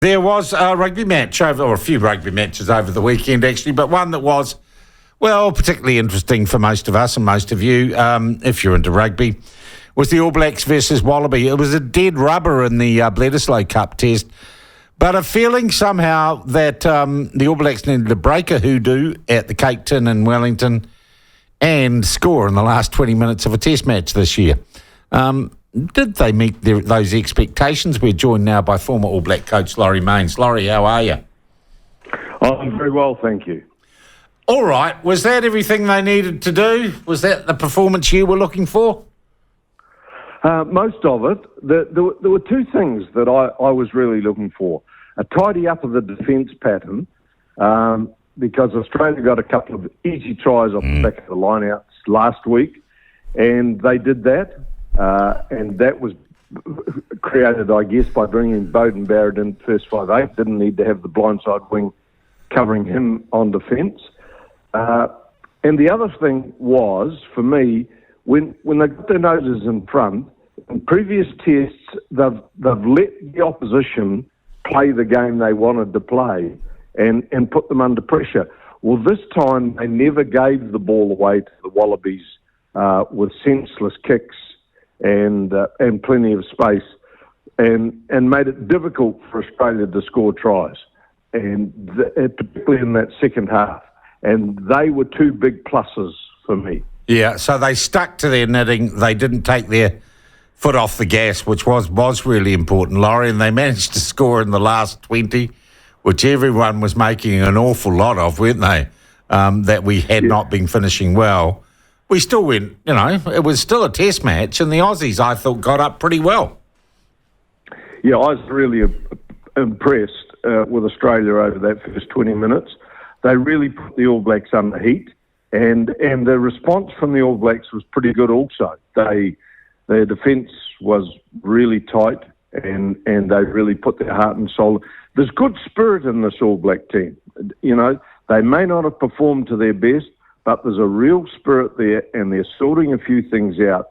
There was a rugby match or a few rugby matches over the weekend, actually, but one that was, well, particularly interesting for most of us and most of you, if you're into rugby, was the All Blacks versus Wallaby. It was a dead rubber in the Bledisloe Cup test, but a feeling somehow that the All Blacks needed to break a hoodoo at the Cake Tin in Wellington and score in the last 20 minutes of a test match this year. Did they meet those expectations? We're joined now by former All Black coach Laurie Mains. Laurie, how are you? I'm very well, thank you. All right. Was that everything they needed to do? Was that the performance you were looking for? Most of it. There were two things that I was really looking for. A tidy up of the defence pattern, because Australia got a couple of easy tries off the back of the lineouts last week, and they did that. And that was created, I guess, by bringing Beauden Barrett in first 5'8". Didn't need to have the blindside wing covering him on defence. And the other thing was, for me, when they got their noses in front, in previous tests, they've let the opposition play the game they wanted to play and put them under pressure. Well, this time they never gave the ball away to the Wallabies with senseless kicks and plenty of space, and made it difficult for Australia to score tries, and particularly in that second half. And they were two big pluses for me. Yeah, so they stuck to their knitting. They didn't take their foot off the gas, which was really important, Laurie, and they managed to score in the last 20, which everyone was making an awful lot of, weren't they, that we had not been finishing well. We still went, it was still a test match, and the Aussies, I thought, got up pretty well. Yeah, I was really impressed with Australia over that first 20 minutes. They really put the All Blacks under heat, and the response from the All Blacks was pretty good also. Their defence was really tight, and they really put their heart and soul. There's good spirit in this All Black team. They may not have performed to their best, but there's a real spirit there, and they're sorting a few things out.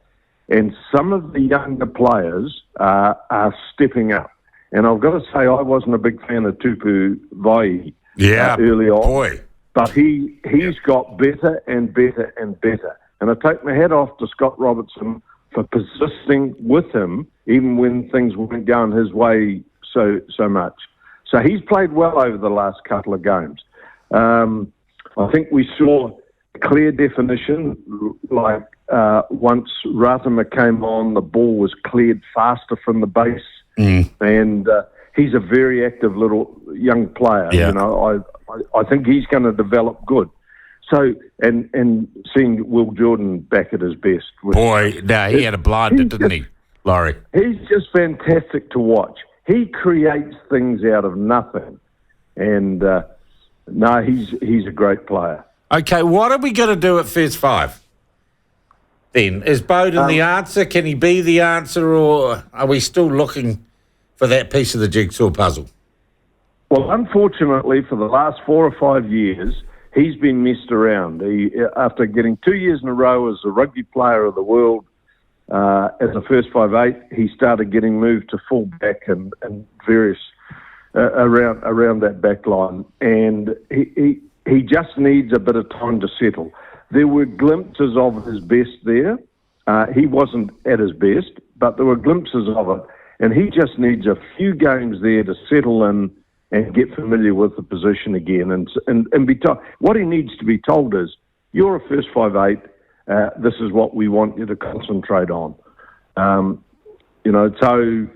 And some of the younger players are stepping up. And I've got to say, I wasn't a big fan of Tupu Vai early on. Boy. But he's got better and better and better. And I take my hat off to Scott Robertson for persisting with him, even when things weren't going his way so much. So he's played well over the last couple of games. I think we saw clear definition, like once Ratama came on, the ball was cleared faster from the base, and he's a very active little young player. Yeah. I think he's going to develop good. So, and seeing Will Jordan back at his best. He had a blinder, didn't he, Laurie? He's just fantastic to watch. He creates things out of nothing, and he's a great player. Okay, what are we going to do at first five? Then is Beauden the answer? Can he be the answer, or are we still looking for that piece of the jigsaw puzzle? Well, unfortunately, for the last 4 or 5 years, he's been messed around. After getting 2 years in a row as the Rugby Player of the World as a first 5'8", he started getting moved to full back and various around that back line, and he just needs a bit of time to settle. There were glimpses of his best there. He wasn't at his best, but there were glimpses of it, and he just needs a few games there to settle in and get familiar with the position again, and be told. What he needs to be told is, you're a first 5'8", this is what we want you to concentrate on. So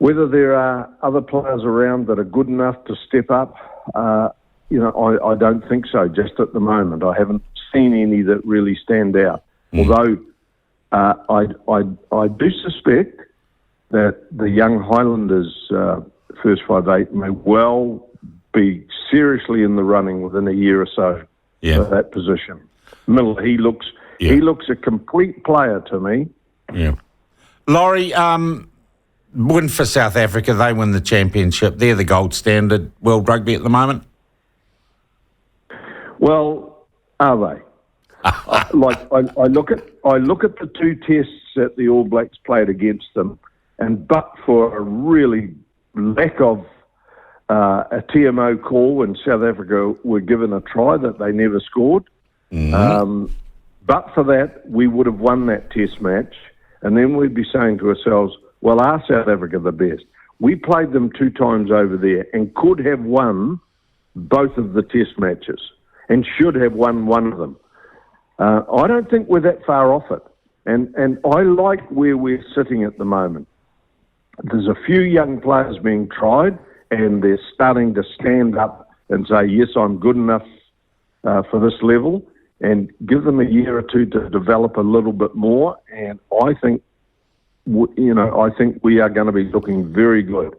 whether there are other players around that are good enough to step up, I don't think so, just at the moment. I haven't seen any that really stand out. Although I do suspect that the young Highlanders first 5'8" may well be seriously in the running within a year or so for that position. Miller, he looks a complete player to me. Yeah. Laurie, win for South Africa. They win the championship. They're the gold standard world rugby at the moment. Well, are they? I look at the two tests that the All Blacks played against them, and but for a really lack of a TMO call when South Africa were given a try that they never scored. But for that, we would have won that test match, and then we'd be saying to ourselves, well, are South Africa the best? We played them 2 times over there and could have won both of the test matches and should have won one of them. I don't think we're that far off it. And I like where we're sitting at the moment. There's a few young players being tried, and they're starting to stand up and say, yes, I'm good enough for this level, and give them a year or two to develop a little bit more. And I think, I think we are going to be looking very good.